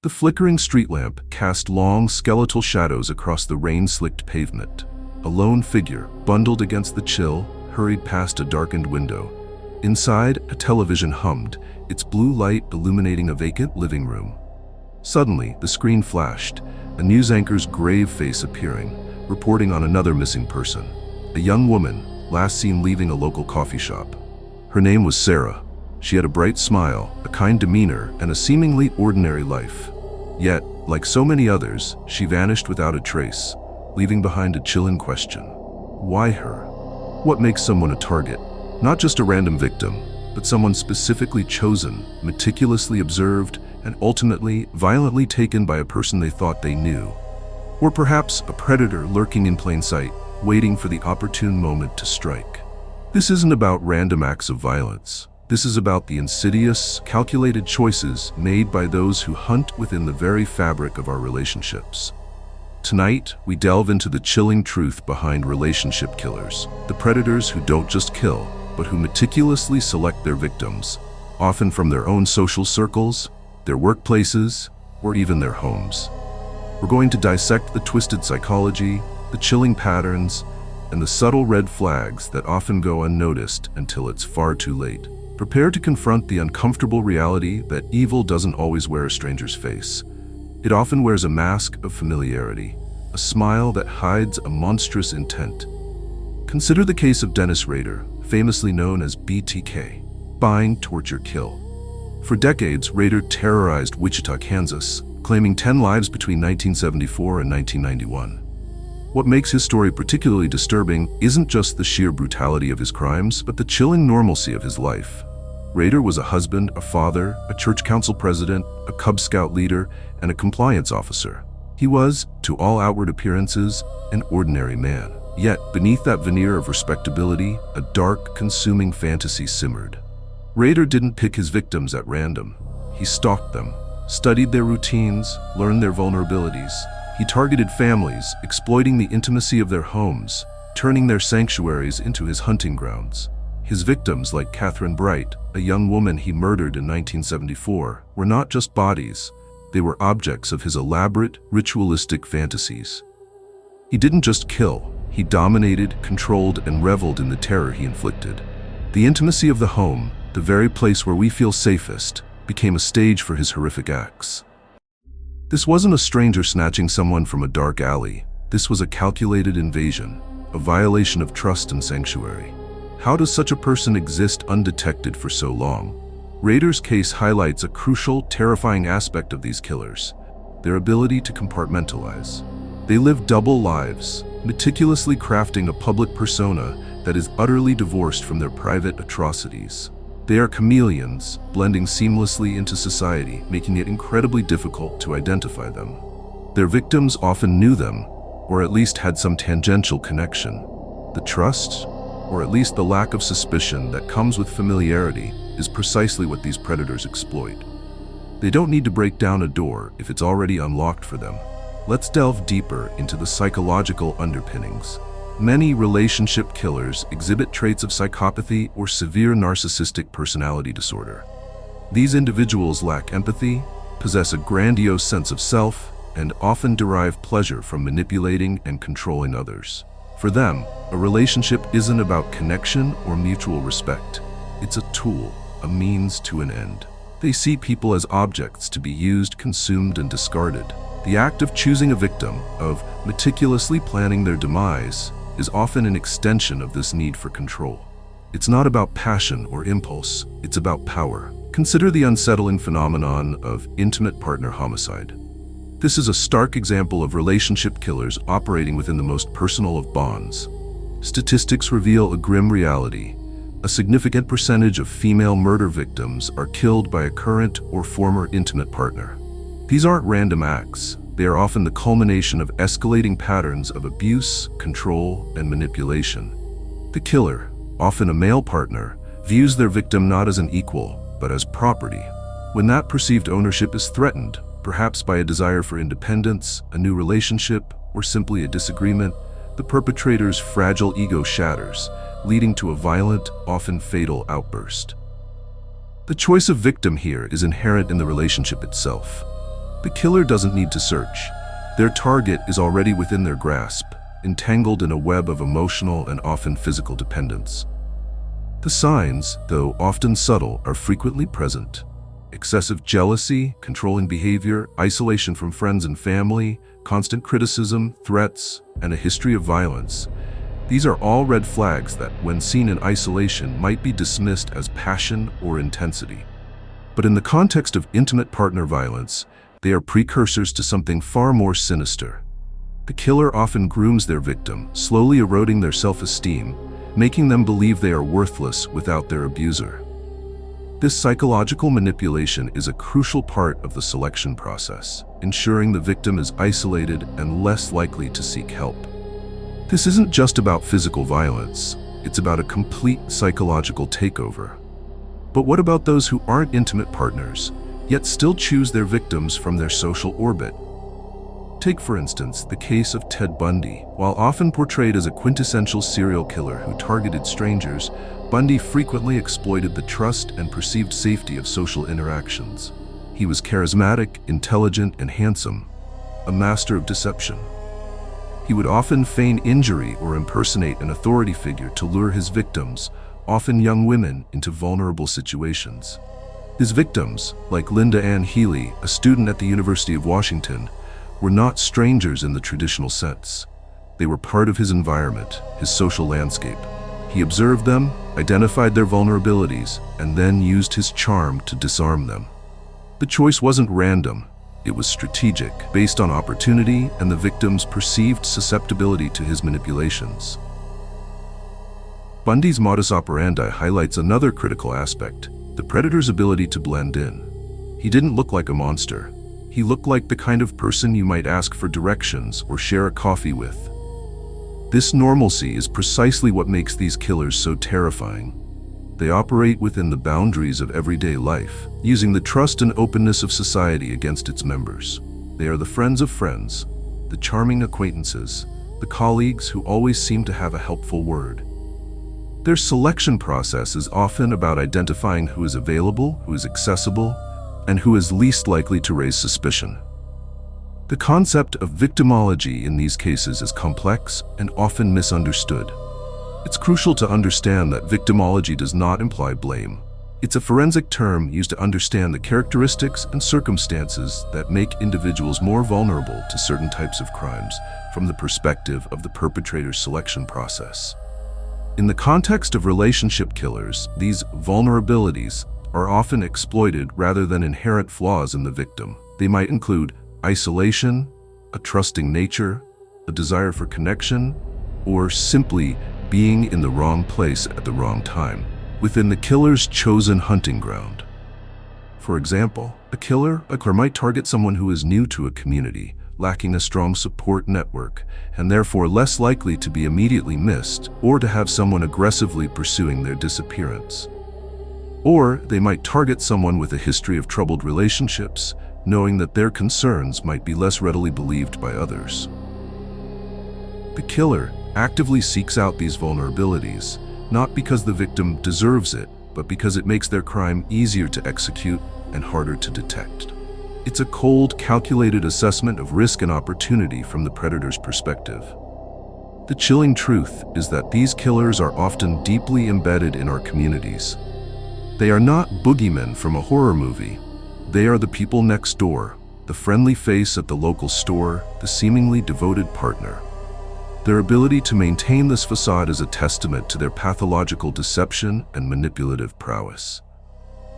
The flickering street lamp cast long, skeletal shadows across the rain-slicked pavement. A lone figure, bundled against the chill, hurried past a darkened window. Inside, a television hummed, its blue light illuminating a vacant living room. Suddenly, the screen flashed, a news anchor's grave face appearing, reporting on another missing person. A young woman, last seen leaving a local coffee shop. Her name was Sarah. She had a bright smile, a kind demeanor, and a seemingly ordinary life. Yet, like so many others, she vanished without a trace, leaving behind a chilling question. Why her? What makes someone a target? Not just a random victim, but someone specifically chosen, meticulously observed, and ultimately violently taken by a person they thought they knew. Or perhaps a predator lurking in plain sight, waiting for the opportune moment to strike. This isn't about random acts of violence. This is about the insidious, calculated choices made by those who hunt within the very fabric of our relationships. Tonight, we delve into the chilling truth behind relationship killers, the predators who don't just kill, but who meticulously select their victims, often from their own social circles, their workplaces, or even their homes. We're going to dissect the twisted psychology, the chilling patterns, and the subtle red flags that often go unnoticed until it's far too late. Prepare to confront the uncomfortable reality that evil doesn't always wear a stranger's face. It often wears a mask of familiarity, a smile that hides a monstrous intent. Consider the case of Dennis Rader, famously known as BTK, Bind, Torture, Kill. For decades, Rader terrorized Wichita, Kansas, claiming 10 lives between 1974 and 1991. What makes his story particularly disturbing isn't just the sheer brutality of his crimes, but the chilling normalcy of his life. Rader was a husband, a father, a church council president, a Cub Scout leader, and a compliance officer. He was, to all outward appearances, an ordinary man. Yet, beneath that veneer of respectability, a dark, consuming fantasy simmered. Rader didn't pick his victims at random. He stalked them, studied their routines, learned their vulnerabilities. He targeted families, exploiting the intimacy of their homes, turning their sanctuaries into his hunting grounds. His victims, like Catherine Bright, a young woman he murdered in 1974, were not just bodies. They were objects of his elaborate, ritualistic fantasies. He didn't just kill. He dominated, controlled, and reveled in the terror he inflicted. The intimacy of the home, the very place where we feel safest, became a stage for his horrific acts. This wasn't a stranger snatching someone from a dark alley. This was a calculated invasion, a violation of trust and sanctuary. How does such a person exist undetected for so long? Rader's case highlights a crucial, terrifying aspect of these killers: their ability to compartmentalize. They live double lives, meticulously crafting a public persona that is utterly divorced from their private atrocities. They are chameleons, blending seamlessly into society, making it incredibly difficult to identify them. Their victims often knew them, or at least had some tangential connection. The trust, or at least the lack of suspicion that comes with familiarity, is precisely what these predators exploit. They don't need to break down a door if it's already unlocked for them. Let's delve deeper into the psychological underpinnings. Many relationship killers exhibit traits of psychopathy or severe narcissistic personality disorder. These individuals lack empathy, possess a grandiose sense of self, and often derive pleasure from manipulating and controlling others. For them, a relationship isn't about connection or mutual respect. It's a tool, a means to an end. They see people as objects to be used, consumed, and discarded. The act of choosing a victim, of meticulously planning their demise, is often an extension of this need for control. It's not about passion or impulse, it's about power. Consider the unsettling phenomenon of intimate partner homicide. This is a stark example of relationship killers operating within the most personal of bonds. Statistics reveal a grim reality. A significant percentage of female murder victims are killed by a current or former intimate partner. These aren't random acts. They are often the culmination of escalating patterns of abuse, control, and manipulation. The killer, often a male partner, views their victim not as an equal, but as property. When that perceived ownership is threatened, perhaps by a desire for independence, a new relationship, or simply a disagreement, the perpetrator's fragile ego shatters, leading to a violent, often fatal outburst. The choice of victim here is inherent in the relationship itself. The killer doesn't need to search. Their target is already within their grasp, entangled in a web of emotional and often physical dependence. The signs, though often subtle, are frequently present. Excessive jealousy, controlling behavior, isolation from friends and family, constant criticism, threats, and a history of violence. These are all red flags that, when seen in isolation, might be dismissed as passion or intensity. But in the context of intimate partner violence, they are precursors to something far more sinister. The killer often grooms their victim, slowly eroding their self-esteem, making them believe they are worthless without their abuser. This psychological manipulation is a crucial part of the selection process, ensuring the victim is isolated and less likely to seek help. This isn't just about physical violence, it's about a complete psychological takeover. But what about those who aren't intimate partners, yet still choose their victims from their social orbit? Take, for instance, the case of Ted Bundy. While often portrayed as a quintessential serial killer who targeted strangers, Bundy frequently exploited the trust and perceived safety of social interactions. He was charismatic, intelligent, and handsome, a master of deception. He would often feign injury or impersonate an authority figure to lure his victims, often young women, into vulnerable situations. His victims, like Linda Ann Healy, a student at the University of Washington, were not strangers in the traditional sense. They were part of his environment, his social landscape. He observed them, identified their vulnerabilities, and then used his charm to disarm them. The choice wasn't random, it was strategic, based on opportunity and the victim's perceived susceptibility to his manipulations. Bundy's modus operandi highlights another critical aspect: the predator's ability to blend in. He didn't look like a monster. He looked like the kind of person you might ask for directions or share a coffee with. This normalcy is precisely what makes these killers so terrifying. They operate within the boundaries of everyday life, using the trust and openness of society against its members. They are the friends of friends, the charming acquaintances, the colleagues who always seem to have a helpful word. Their selection process is often about identifying who is available, who is accessible, and who is least likely to raise suspicion. The concept of victimology in these cases is complex and often misunderstood. It's crucial to understand that victimology does not imply blame. It's a forensic term used to understand the characteristics and circumstances that make individuals more vulnerable to certain types of crimes from the perspective of the perpetrator's selection process. In the context of relationship killers, these vulnerabilities are often exploited rather than inherent flaws in the victim. They might include isolation, a trusting nature, a desire for connection, or simply being in the wrong place at the wrong time, within the killer's chosen hunting ground. For example, a killer might target someone who is new to a community, lacking a strong support network, and therefore less likely to be immediately missed or to have someone aggressively pursuing their disappearance. Or they might target someone with a history of troubled relationships, knowing that their concerns might be less readily believed by others. The killer actively seeks out these vulnerabilities, not because the victim deserves it, but because it makes their crime easier to execute and harder to detect. It's a cold, calculated assessment of risk and opportunity from the predator's perspective. The chilling truth is that these killers are often deeply embedded in our communities. They are not boogeymen from a horror movie. They are the people next door, the friendly face at the local store, the seemingly devoted partner. Their ability to maintain this facade is a testament to their pathological deception and manipulative prowess.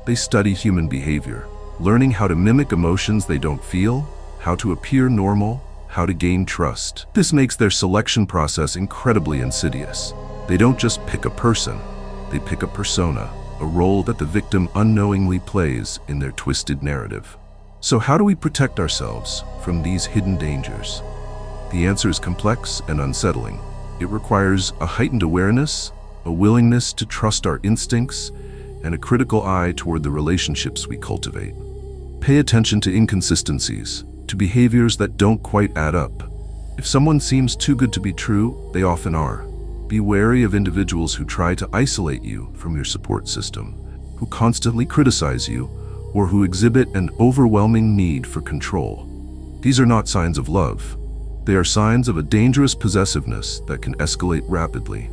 They study human behavior, learning how to mimic emotions they don't feel, how to appear normal, how to gain trust. This makes their selection process incredibly insidious. They don't just pick a person, they pick a persona, a role that the victim unknowingly plays in their twisted narrative. So how do we protect ourselves from these hidden dangers? The answer is complex and unsettling. It requires a heightened awareness, a willingness to trust our instincts, and a critical eye toward the relationships we cultivate. Pay attention to inconsistencies, to behaviors that don't quite add up. If someone seems too good to be true, they often are. Be wary of individuals who try to isolate you from your support system, who constantly criticize you, or who exhibit an overwhelming need for control. These are not signs of love. They are signs of a dangerous possessiveness that can escalate rapidly.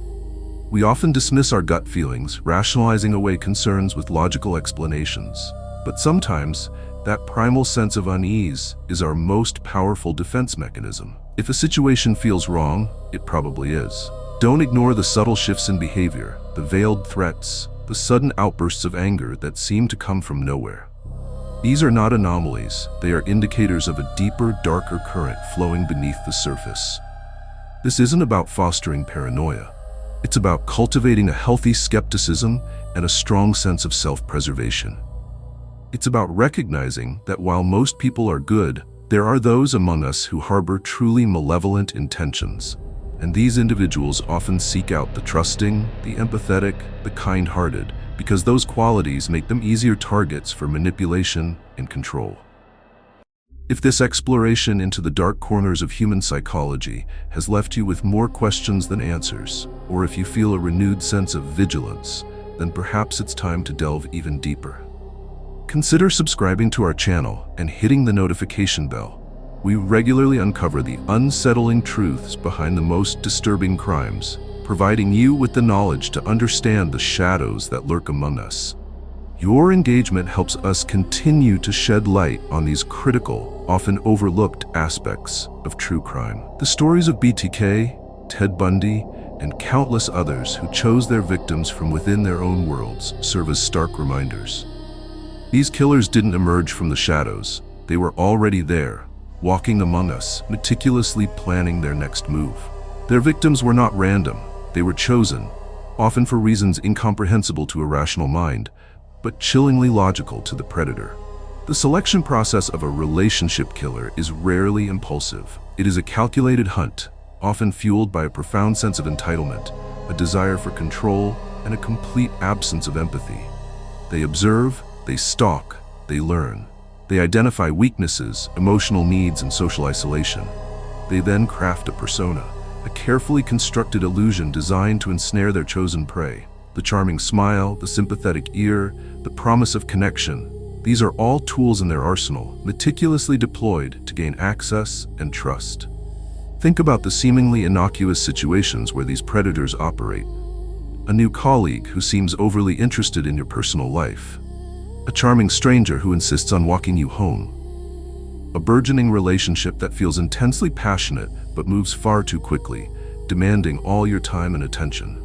We often dismiss our gut feelings, rationalizing away concerns with logical explanations. But sometimes, that primal sense of unease is our most powerful defense mechanism. If a situation feels wrong, it probably is. Don't ignore the subtle shifts in behavior, the veiled threats, the sudden outbursts of anger that seem to come from nowhere. These are not anomalies, they are indicators of a deeper, darker current flowing beneath the surface. This isn't about fostering paranoia. It's about cultivating a healthy skepticism and a strong sense of self-preservation. It's about recognizing that while most people are good, there are those among us who harbor truly malevolent intentions. And these individuals often seek out the trusting, the empathetic, the kind-hearted, because those qualities make them easier targets for manipulation and control. If this exploration into the dark corners of human psychology has left you with more questions than answers, or if you feel a renewed sense of vigilance, then perhaps it's time to delve even deeper. Consider subscribing to our channel and hitting the notification bell. We regularly uncover the unsettling truths behind the most disturbing crimes, providing you with the knowledge to understand the shadows that lurk among us. Your engagement helps us continue to shed light on these critical, often overlooked aspects of true crime. The stories of BTK, Ted Bundy, and countless others who chose their victims from within their own worlds serve as stark reminders. These killers didn't emerge from the shadows. They were already there, walking among us, meticulously planning their next move. Their victims were not random. They were chosen, often for reasons incomprehensible to a rational mind, but chillingly logical to the predator. The selection process of a relationship killer is rarely impulsive. It is a calculated hunt, often fueled by a profound sense of entitlement, a desire for control, and a complete absence of empathy. They observe, they stalk, they learn. They identify weaknesses, emotional needs, and social isolation. They then craft a persona, a carefully constructed illusion designed to ensnare their chosen prey. The charming smile, the sympathetic ear, the promise of connection. These are all tools in their arsenal, meticulously deployed to gain access and trust. Think about the seemingly innocuous situations where these predators operate. A new colleague who seems overly interested in your personal life. A charming stranger who insists on walking you home. A burgeoning relationship that feels intensely passionate but moves far too quickly, demanding all your time and attention.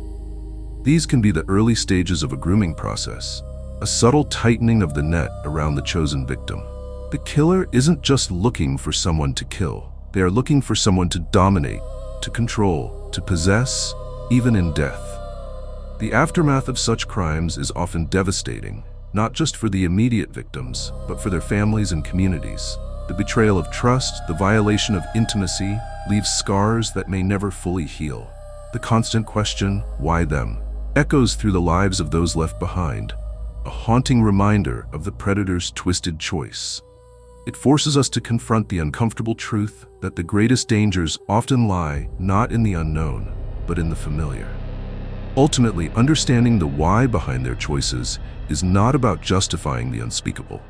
These can be the early stages of a grooming process, a subtle tightening of the net around the chosen victim. The killer isn't just looking for someone to kill. They are looking for someone to dominate, to control, to possess, even in death. The aftermath of such crimes is often devastating, not just for the immediate victims, but for their families and communities. The betrayal of trust, the violation of intimacy, leaves scars that may never fully heal. The constant question, why them, echoes through the lives of those left behind, a haunting reminder of the predator's twisted choice. It forces us to confront the uncomfortable truth that the greatest dangers often lie not in the unknown, but in the familiar. Ultimately, understanding the why behind their choices is not about justifying the unspeakable.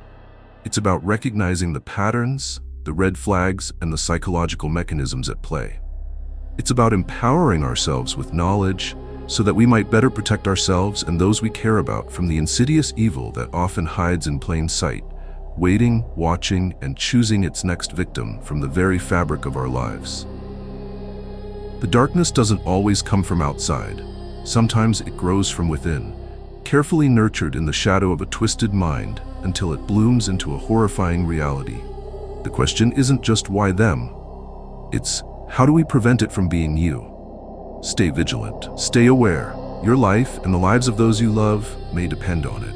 It's about recognizing the patterns, the red flags, and the psychological mechanisms at play. It's about empowering ourselves with knowledge so that we might better protect ourselves and those we care about from the insidious evil that often hides in plain sight, waiting, watching, and choosing its next victim from the very fabric of our lives. The darkness doesn't always come from outside. Sometimes it grows from within, carefully nurtured in the shadow of a twisted mind until it blooms into a horrifying reality. The question isn't just why them, it's how do we prevent it from being you? Stay vigilant, stay aware. Your life and the lives of those you love may depend on it.